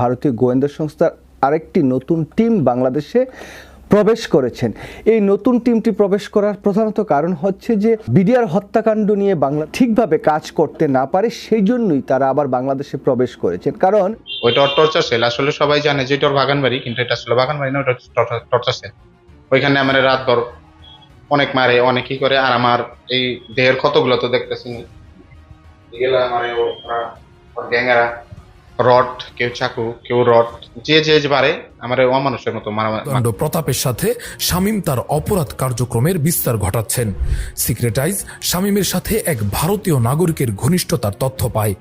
ভারতীয় গোয়েন্দা সংস্থার আরেকটি নতুন টিম বাংলাদেশে প্রবেশ করেছেন। এই নতুন টিমটি প্রবেশ করার প্রধানত কারণ হচ্ছে যে বিডিআর হত্যাকাণ্ড নিয়ে বাংলা ঠিকভাবে কাজ করতে না পারে, সেই জন্যই তারা আবার বাংলাদেশে প্রবেশ করেছেন। কারণ ওইটা টর্চার সেল, আসলে সবাই জানে যে এটা ওর বাগান বাড়ি, কিন্তু এটা আসলে বাগান বাড়ি না, ওটা টর্চার সেল। ওইখানে আমার রাতভর অনেক মারে, অনেকই করে। আর আমার এই দেহের ক্ষতগুলো তো দেখতেছি, গ্যাংরা রড, কেউ চাকু, কেউ রড, যে পারে আমার অমানুষের মতো দণ্ড প্রতাপের সাথে শামীম তার অপরাধ কার্যক্রমের বিস্তার ঘটাচ্ছেন। সিক্রেটাইজ শামীমের সাথে এক ভারতীয় নাগরিকের ঘনিষ্ঠতার তথ্য পায়।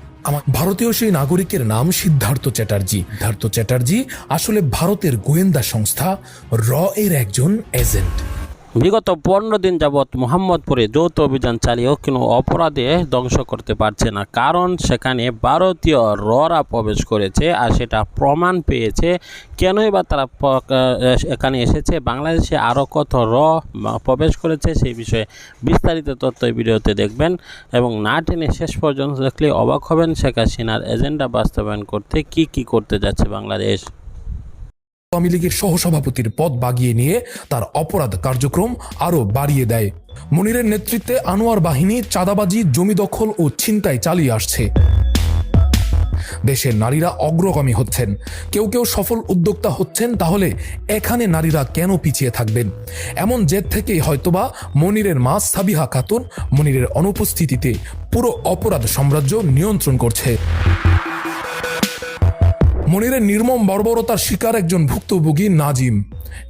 ভারতীয় সেই নাগরিকের নাম সিদ্ধার্থ চ্যাটার্জি। সিদ্ধার্থ চ্যাটার্জি আসলে ভারতের গোয়েন্দা সংস্থা র এর একজন এজেন্ট। বিগত 15 দিন যাবৎ মোহাম্মদপুরে যৌথ অভিযান চালিয়েও কোনো অপরাধে ধ্বংস করতে পারছে না, কারণ সেখানে ভারতীয় ররা প্রবেশ করেছে আর সেটা প্রমাণ পেয়েছে। কেনই বা তারা এখানে এসেছে, বাংলাদেশে আরও কত প্রবেশ করেছে সেই বিষয়ে বিস্তারিত তথ্য এই ভিডিওতে দেখবেন এবং না টেনে শেষ পর্যন্ত দেখলে অবাক হবেন শেখ হাসিনার এজেন্ডা বাস্তবায়ন করতে কি করতে যাচ্ছে বাংলাদেশ। আওয়ামী লীগের সহসভাপতির পদ বাগিয়ে নিয়ে তার অপরাধ কার্যক্রম আরও বাড়িয়ে দেয়। মনিরের নেতৃত্বে আনোয়ার বাহিনী চাঁদাবাজি, জমি দখল ও ছিনতাই চালিয়ে আসছে। দেশের নারীরা অগ্রগামী হচ্ছেন, কেউ সফল উদ্যোক্তা হচ্ছেন। তাহলে এখানে নারীরা কেন পিছিয়ে থাকবেন? এমন জেদ থেকেই হয়তোবা মনিরের মা সাবিহা খাতুন মনিরের অনুপস্থিতিতে পুরো অপরাধ সাম্রাজ্য নিয়ন্ত্রণ করছে। মনিরের নির্মম বর্বরতার শিকার একজন ভুক্তভোগী নাজিম।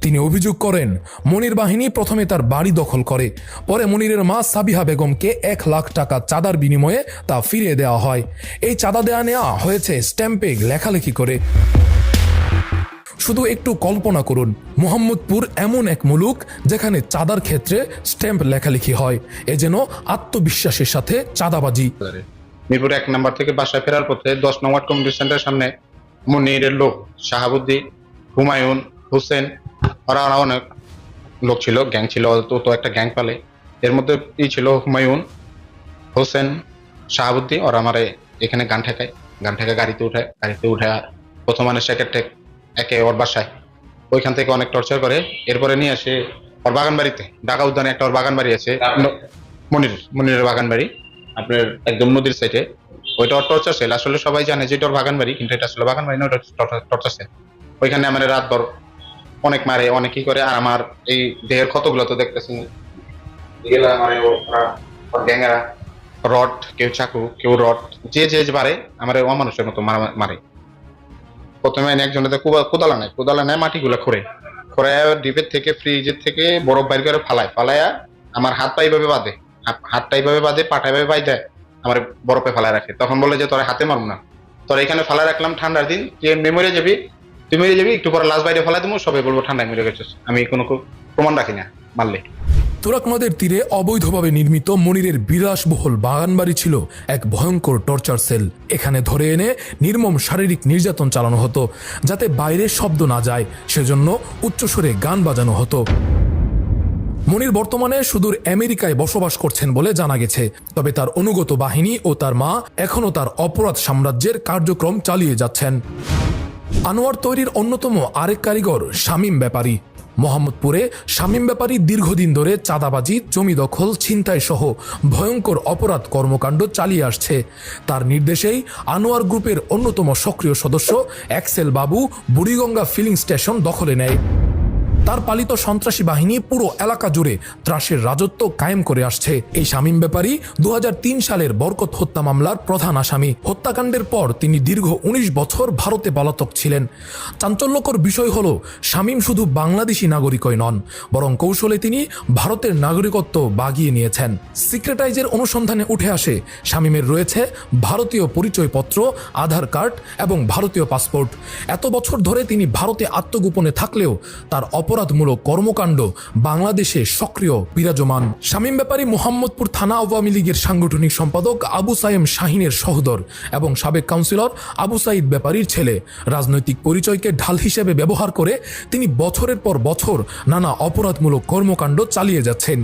তিনি অভিযোগ করেন, মনির বাহিনী প্রথমে তার বাড়ি দখল করে, পরে মনিরের মা সাবিহা বেগমকে 1 লাখ টাকা চাঁদার বিনিময়ে তা ফিরিয়ে দেওয়া হয়। এই চাঁদা নেওয়া হয়েছে স্ট্যাম্পে লেখালেখি করে। শুধু একটু কল্পনা করুন, মোহাম্মদপুর এমন এক মুলুক যেখানে চাঁদার ক্ষেত্রে স্ট্যাম্প লেখালেখি হয়। এ যেন আত্মবিশ্বাসের সাথে চাঁদাবাজি। মিরপুর 1 নম্বর থেকে বাসায় ফেরার পথে 10 নম্বর কমিউনিটি সেন্টারের সামনে মনিরের লোক শাহাবুদ্দিন, হুমায়ুন, হোসেন, ওরা অনেক লোক ছিল, গ্যাং ছিল। তো একটা গ্যাং পালে, এর মধ্যে ছিল হুমায়ুন, হোসেন, শাহাবুদ্দিন। ওরা আমার এখানে গান ঠেকায় গাড়িতে উঠে প্রথম একে ওর বাসায়, ওইখান থেকে অনেক টর্চার করে। এরপরে নিয়ে আসে ওর বাগান বাড়িতে, ঢাকা উদ্যানে একটা ওর বাগান বাড়ি আছে, মনিরের বাগান বাড়ি, আপনার একদম নদীর সাইডে। ওইটা টর্চার সেল, আসলে সবাই জানে যে এটা ওর বাগান বাড়ি, কিন্তু এটা আসলে বাগান বাড়ি না, ওটা টর্চার সেল। ওইখানে আমার রাতভর অনেক মারে, অনেকই করে। আর আমার এই দেহের ক্ষতগুলো তো দেখতেছি, গ্যাংরা রড, কেউ চাকু, কেউ রড, যে পারে আমার অমানুষের মতো মারে। প্রথমে একজনের কোদালা নেয় মাটিগুলো খোঁড়ে ডিপের থেকে, ফ্রিজের থেকে বরফ বাইর করে ফালায়া আমার হাতটা এইভাবে বাঁধে, পাটা এইভাবে বাইধে আমার বরফে ফালায় রাখে। তখন বলে যে তোরা হাতে মারবো না, তোরা এখানে ফালায় রাখলাম ঠান্ডার দিন, তুই মরে যাবি, একটু পরে লাশ বাইরে ফেলা দেবো, সবাই বলবো ঠান্ডায় মরে গেছিস। আমি কোনো প্রমাণ রাখি না মারলে। তুরাগ নদের তীরে অবৈধভাবে নির্মিত মনিরের বিলাসবহুল বাগানবাড়ি ছিল এক ভয়ঙ্কর টর্চার সেল। এখানে ধরে এনে নির্মম শারীরিক নির্যাতন চালানো হতো, যাতে বাইরে শব্দ না যায় সেজন্য উচ্চস্বরে গান বাজানো হতো। মনির বর্তমানে সুদূর আমেরিকায় বসবাস করছেন বলে জানা গেছে, তবে তার অনুগত বাহিনী ও তার মা এখনও তার অপরাধ সাম্রাজ্যের কার্যক্রম চালিয়ে যাচ্ছেন। আনোয়ার তৈরির অন্যতম আরেক কারিগর শামীম ব্যাপারী। মোহাম্মদপুরে শামীম ব্যাপারী দীর্ঘদিন ধরে চাঁদাবাজি, জমি দখল, ছিনতাই সহ ভয়ঙ্কর অপরাধ কর্মকাণ্ড চালিয়ে আসছে। তার নির্দেশেই আনোয়ার গ্রুপের অন্যতম সক্রিয় সদস্য এক্সেল বাবু বুড়িগঙ্গা ফিলিং স্টেশন দখলে নেয়। তার পালিত সন্ত্রাসী বাহিনী পুরো এলাকা জুড়ে ত্রাসের রাজত্ব কায়েম করে আসছে। এই শামীম ব্যাপারী 2003 সালের বরকত হত্যা মামলার প্রধান আসামি। হত্যাকাণ্ডের পর তিনি দীর্ঘ 19 বছর ভারতে পলাতক ছিলেন। চাঞ্চল্যকর বিষয় হলো, শামীম শুধু বাংলাদেশি নাগরিকই নন, বরং কৌশলে তিনি ভারতের নাগরিকত্ব বাগিয়ে নিয়েছেন। সিক্রেটাইজের অনুসন্ধানে উঠে আসে শামীমের রয়েছে ভারতীয় পরিচয়পত্র, আধার কার্ড এবং ভারতীয় পাসপোর্ট। এত বছর ধরে তিনি ভারতে আত্মগোপনে থাকলেও তার অপরাধমূলক কর্মকাণ্ড বাংলাদেশে সক্রিয় বিরাজমান। শামীম ব্যাপারী মোহাম্মদপুর থানা আওয়ামী লীগের সাংগঠনিক সম্পাদক আবু সায়েম শাহিনের সহোদর এবং সাবেক কাউন্সিলর আবু সাইদ ব্যাপারীর ছেলে। রাজনৈতিক পরিচয়কে ঢাল হিসেবে ব্যবহার করে তিনি বছরের পর বছর নানা অপরাধমূলক কর্মকাণ্ড চালিয়ে যাচ্ছেন।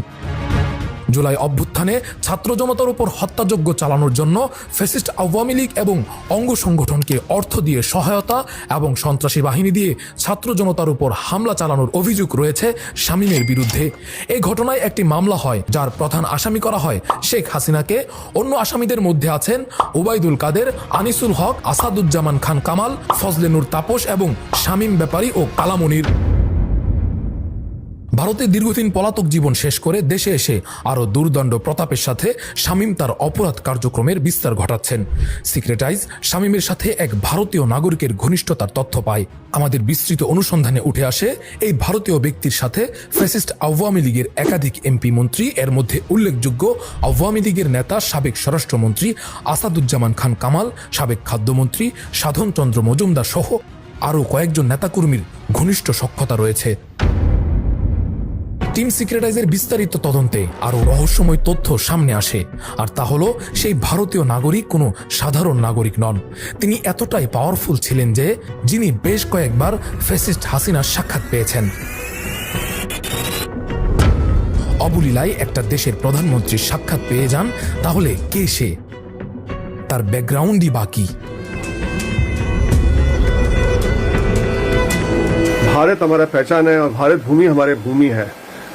জুলাই অভ্যুত্থানে ছাত্র জনতার উপর হত্যাযজ্ঞ চালানোর জন্য ফ্যাসিস্ট আওয়ামী লীগ এবং অঙ্গ সংগঠনকে অর্থ দিয়ে সহায়তা এবং সন্ত্রাসী বাহিনী দিয়ে ছাত্র জনতার উপর হামলা চালানোর অভিযোগ রয়েছে শামীমের বিরুদ্ধে। এই ঘটনায় একটি মামলা হয়, যার প্রধান আসামি করা হয় শেখ হাসিনাকে। অন্য আসামিদের মধ্যে আছেন ওবায়দুল কাদের, আনিসুল হক, আসাদুজ্জামান খান কামাল, ফজলে নূর তাপস এবং শামীম ব্যাপারী ও কালামনির। ভারতে দীর্ঘদিন পলাতক জীবন শেষ করে দেশে এসে আরও দুর্দণ্ড প্রতাপের সাথে শামীম তার অপরাধ কার্যক্রমের বিস্তার ঘটাচ্ছেন। সিক্রেটাইজ শামীমের সাথে এক ভারতীয় নাগরিকের ঘনিষ্ঠতার তথ্য পায়। আমাদের বিস্তৃত অনুসন্ধানে উঠে আসে এই ভারতীয় ব্যক্তির সাথে ফ্যাসিস্ট আওয়ামী লীগের একাধিক এমপি মন্ত্রী, এর মধ্যে উল্লেখযোগ্য আওয়ামী লীগের নেতা সাবেক স্বরাষ্ট্রমন্ত্রী আসাদুজ্জামান খান কামাল, সাবেক খাদ্যমন্ত্রী সাধন চন্দ্র মজুমদার সহ আরও কয়েকজন নেতাকর্মীর ঘনিষ্ঠ সখ্যতা রয়েছে। টিম সিক্রেটাইজের বিস্তারিত তদন্তে আরও রহস্যময় তথ্য সামনে আসে, আর তা হলো সেই ভারতীয় নাগরিক কোনো সাধারণ নাগরিক নন। তিনি এতটাই পাওয়ারফুল ছিলেন যে যিনি বেশ কয়েকবার ফ্যাসিস্ট হাসিনার সাক্ষাৎ পেয়েছেন। অবলীলায় একটা দেশের প্রধানমন্ত্রীর সাক্ষাৎ পেয়ে যান, তাহলে কে সে? তার ব্যাকগ্রাউন্ডই বাকি। भारत हमारा पहचान है और भारत भूमि हमारे भूमि है।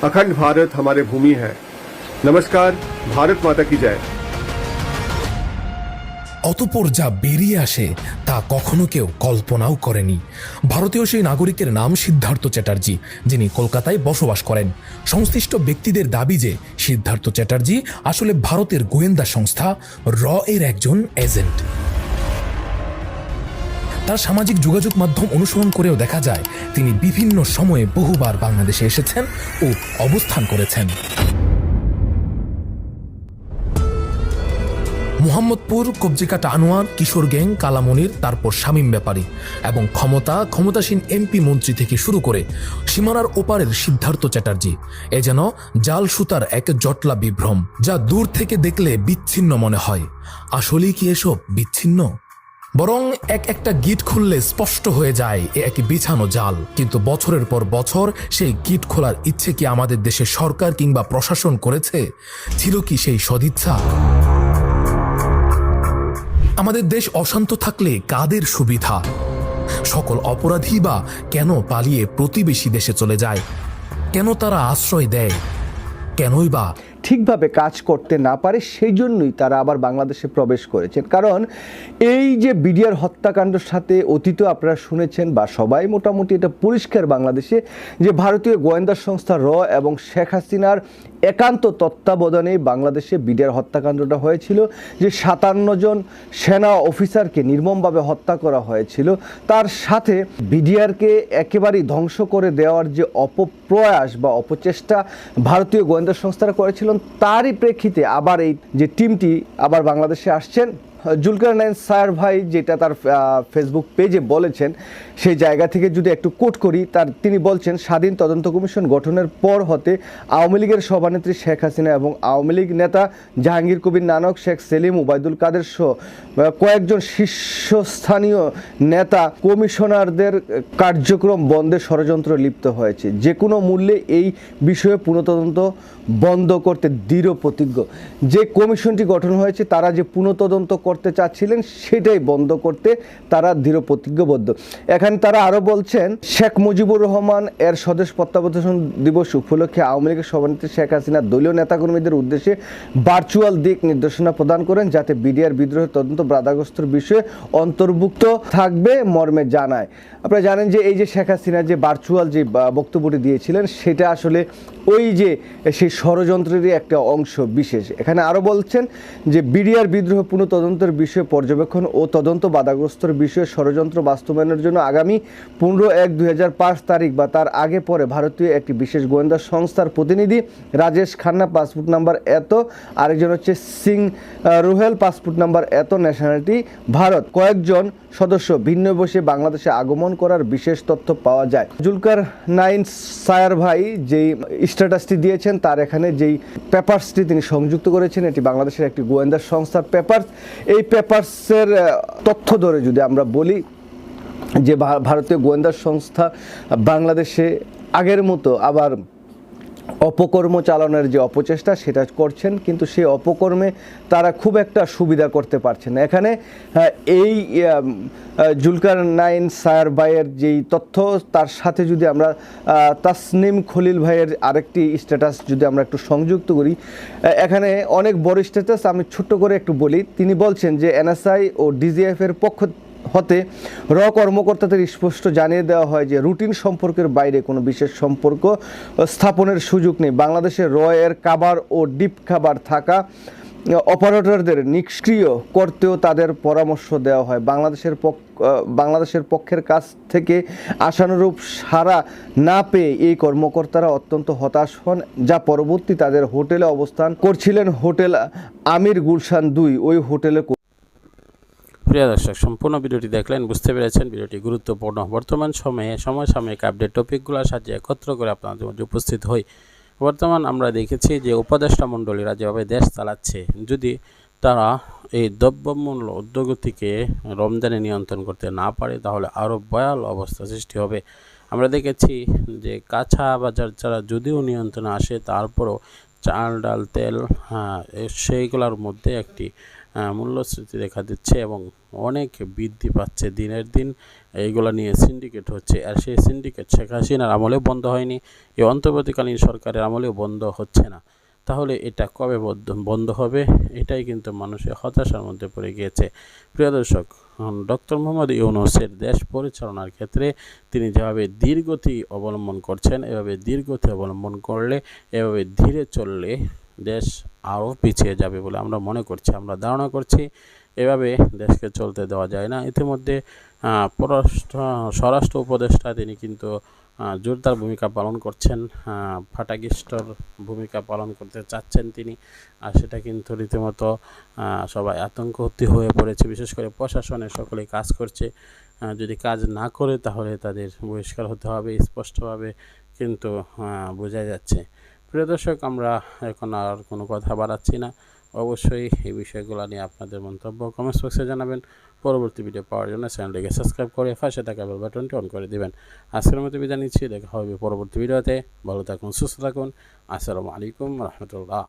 अखंड भारत हमारे भूमि है। नमस्कार, भारत माता की जय। অতঃপর যা বেরিয়ে আসে তা কখনো কেউ কল্পনাও করেনি। ভারতীয় সেই নাগরিকের নাম সিদ্ধার্থ চ্যাটার্জি, যিনি কলকাতায় বসবাস করেন। সংশ্লিষ্ট ব্যক্তিদের দাবি যে সিদ্ধার্থ চ্যাটার্জি আসলে ভারতের গোয়েন্দা সংস্থা র এর একজন এজেন্ট। তার সামাজিক যোগাযোগ মাধ্যম অনুসরণ করেও দেখা যায় তিনি বিভিন্ন সময়ে বহুবার বাংলাদেশে এসেছেন ও অবস্থান করেছেন। মোহাম্মদপুর, কবজিকাটা আনোয়ার, কিশোর গ্যাং, কালামনির, তারপর শামীম ব্যাপারী এবং ক্ষমতাসীন এমপি মন্ত্রী থেকে শুরু করে সীমানার ওপারের সিদ্ধার্থ চ্যাটার্জি, এ যেন জাল সুতার এক জটলা বিভ্রম, যা দূর থেকে দেখলে বিচ্ছিন্ন মনে হয়। আসলেই কি এসব বিচ্ছিন্ন? বরং একটা গিট খুললে স্পষ্ট হয়ে যায় এ এক বিছানো জাল। কিন্তু বছরের পর বছর সেই গিট খোলার ইচ্ছে কি আমাদের দেশে সরকার কিংবা প্রশাসন করেছে? ছিল কি সেই সদিচ্ছা? আমাদের দেশ অশান্ত থাকলে কাদের সুবিধা? সকল অপরাধী বা কেন পালিয়ে প্রতিবেশী দেশে চলে যায়? কেন তারা আশ্রয় দেয়? কেনই বা ঠিকভাবে কাজ করতে না পারে, সেই জন্যই তারা আবার বাংলাদেশে প্রবেশ করেছেন। কারণ এই যে বিডিআর হত্যাকাণ্ডের সাথে অতীত আপনারা শুনেছেন বা সবাই মোটামুটি এটা পরিষ্কার বাংলাদেশে যে ভারতীয় গোয়েন্দা সংস্থা র এবং শেখ হাসিনার একান্ত তত্ত্বাবধানে বাংলাদেশে বিডিআর হত্যাকাণ্ডটা হয়েছিল, যে 57 জন সেনা অফিসারকে নির্মমভাবে হত্যা করা হয়েছিল। তার সাথে বিডিআরকে একেবারেই ধ্বংস করে দেওয়ার যে অপপ্রয়াস বা অপচেষ্টা ভারতীয় গোয়েন্দা সংস্থারা করেছিল, তারই প্রেক্ষিতে আবার এই যে টিমটি আবার বাংলাদেশে আসছেন। জুলকারনাইন সায়ার ভাই যেটা তার ফেসবুক পেজে বলেছেন, সেই জায়গা থেকে যদি একটু কোট করি, তিনি বলছেন, স্বাধীন তদন্ত কমিশন গঠনের পর হতে আওয়ামী লীগের সভানেত্রী শেখ হাসিনা এবং আওয়ামী লীগ নেতা জাহাঙ্গীর কবির নানক, শেখ সেলিম, ওবায়দুল কাদের সহ কয়েকজন শীর্ষস্থানীয় নেতা কমিশনারদের কার্যক্রম বন্ধে ষড়যন্ত্র লিপ্ত হয়েছে। যে কোনো মূল্যে এই বিষয়ে পুনঃতদন্ত বন্ধ করতে দৃঢ় প্রতিজ্ঞ। যে কমিশনটি গঠন হয়েছে তারা যে পুনঃতদন্ত করতে চাচ্ছিলেন সেটাই বন্ধ করতে তারা দৃঢ় প্রতিজ্ঞবদ্ধ। এখানে তারা আরো বলছেন, শেখ মুজিবুর রহমান এর স্বদেশ প্রত্যাবর্তন দিবস উপলক্ষে আওয়ামী লীগের সভানেত্রী শেখ হাসিনা দলীয় নেতাকর্মীদের উদ্দেশ্যে ভার্চুয়াল দিক নির্দেশনা প্রদান করেন, যাতে বিডিআর বিদ্রোহের তদন্ত বাধাগ্রস্তর বিষয়ে অন্তর্ভুক্ত থাকবে মর্মে জানায়। আপনারা জানেন যে এই যে শেখ হাসিনা যে ভার্চুয়াল যে বক্তব্যটি দিয়েছিলেন, সেটা আসলে ওই যে সেই ষড়যন্ত্রেরই একটা অংশ বিশেষ। এখানে আরো বলছেন যে বিডিআর বিদ্রোহ পুনঃতদন্তের বিষয়ে পর্যবেক্ষণ ও তদন্ত বাধাগ্রস্তর বিষয়ে ষড়যন্ত্র বাস্তবায়নের জন্য আগামী 15/1/2005 তারিখ বা তার আগে পরে ভারতীয় একটি বিশেষ গোয়েন্দা সংস্থার প্রতিনিধি রাজেশ খান্না, পাসপোর্ট নাম্বার এত, আরেকজন হচ্ছে সিং রুহেল, পাসপোর্ট নাম্বার এত, ন্যাশনালিটি ভারত, কয়েকজন সদস্য ভিন্ন বসে বাংলাদেশে আগমন করার বিশেষ তথ্য পাওয়া যায়। জুলকার নাইন সায়ার ভাই যেই স্ট্যাটাসটি দিয়েছেন, তার এখানে যেই পেপারসটি তিনি সংযুক্ত করেছেন, এটি বাংলাদেশের একটি গোয়েন্দা সংস্থার পেপারস। এই পেপারসের তথ্য ধরে যদি আমরা বলি যে ভারতীয় গোয়েন্দা সংস্থা বাংলাদেশে আগের মতো আবার অপকর্ম চালানোর যে অপচেষ্টা সেটা করছেন, কিন্তু সেই অপকর্মে তারা খুব একটা সুবিধা করতে পারছেন না। এখানে এই জুলকার নাইন সায়ার ভাইয়ের যেই তথ্য, তার সাথে যদি আমরা তাসনিম খলিল ভাইয়ের আরেকটি স্ট্যাটাস যদি আমরা একটু সংযুক্ত করি, এখানে অনেক বড় স্ট্যাটাস, আমি ছোট্ট করে একটু বলি। তিনি বলছেন যে এনএসআই ও ডিজিএফ এর পক্ষ হতে কর্মকর্তাদের স্পষ্ট জানিয়ে দেওয়া হয় যে রুটিন সম্পর্কের বাইরে কোনো বিশেষ সম্পর্ক স্থাপনের সুযোগ নেই। বাংলাদেশের এর খাবার ও ডিপ খাবার থাকা অপারেটরদের নিষ্ক্রিয় করতেও তাদের পরামর্শ দেওয়া হয়। বাংলাদেশের পক্ষের কাছ থেকে আশানুরূপ সাড়া না পেয়ে এই কর্মকর্তারা অত্যন্ত হতাশ হন, যা পরবর্তী তাদের হোটেলে অবস্থান করছিলেন হোটেল আমির গুলশান 2 ওই হোটেলে। প্রিয় দর্শক, সম্পূর্ণ ভিডিওটি দেখলেন, বুঝতে পেরেছেন ভিডিওটি গুরুত্বপূর্ণ। বর্তমান সময়ে সমসাময়িক আপডেট টপিকগুলোর সাথে একত্র করে আপনাদের মধ্যে উপস্থিত হই। বর্তমান আমরা দেখেছি যে উপদেষ্টা মণ্ডলীরা যেভাবে দেশ চালাচ্ছে, যদি তারা এই দ্রব্যমূল্য ঊর্ধ্বগতিকে রমজানে নিয়ন্ত্রণ করতে না পারে তাহলে আরও ভয়াল অবস্থা সৃষ্টি হবে। আমরা দেখেছি যে কাঁচা বাজার ছাড়া যদিও নিয়ন্ত্রণে আসে, তারপরও চাল ডাল তেল সেইগুলোর মধ্যে একটি মূল্যস্ফীতি দেখা দিচ্ছে এবং অনেক বৃদ্ধি পাচ্ছে দিনের দিন। এইগুলো নিয়ে সিন্ডিকেট হচ্ছে, আর সেই সিন্ডিকেট শেখ হাসিনার আমলেও বন্ধ হয়নি, এই অন্তর্বর্তীকালীন সরকারের আমলেও বন্ধ হচ্ছে না। তাহলে এটা কবে বন্ধ হবে? এটাই কিন্তু মানুষের হতাশার মধ্যে পড়ে গিয়েছে। প্রিয় দর্শক, ডক্টর মোহাম্মদ ইউনূসের দেশ পরিচালনার ক্ষেত্রে তিনি যেভাবে ধীরগতি অবলম্বন করছেন, এভাবে ধীরগতি অবলম্বন করলে, এভাবে ধীরে চললে দেশ আরও পিছিয়ে যাবে বলে আমরা মনে করছি, আমরা ধারণা করছি। এভাবে দেশকে চলতে দেওয়া যায় না। ইতিমধ্যে স্বরাষ্ট্র উপদেষ্টা তিনি কিন্তু জোরদার ভূমিকা পালন করছেন, ফাটাকিস্টর ভূমিকা পালন করতে চাচ্ছেন তিনি, আর সেটা কিন্তু রীতিমতো সবাই আতঙ্কহতী হয়ে পড়েছে। বিশেষ করে প্রশাসনে সকলেই কাজ করছে, যদি কাজ না করে তাহলে তাদের বহিষ্কার হতে হবে, স্পষ্টভাবে কিন্তু বোঝা যাচ্ছে। প্রিয় দর্শক, আমরা এখন আর কোনো কথা বাড়াচ্ছি না। অবশ্যই এই বিষয়গুলো নিয়ে আপনাদের মন্তব্য কমেন্টস বক্সে জানাবেন। পরবর্তী ভিডিও পাওয়ার জন্য চ্যানেলটিকে সাবস্ক্রাইব করে পাশে থাকা বেল বাটনটি অন করে দিবেন। আজকের মতো বিদায় নিচ্ছি, দেখা হবে পরবর্তী ভিডিওতে। ভালো থাকুন, সুস্থ থাকুন। আসসালামু আলাইকুম রহমতুল্লাহ।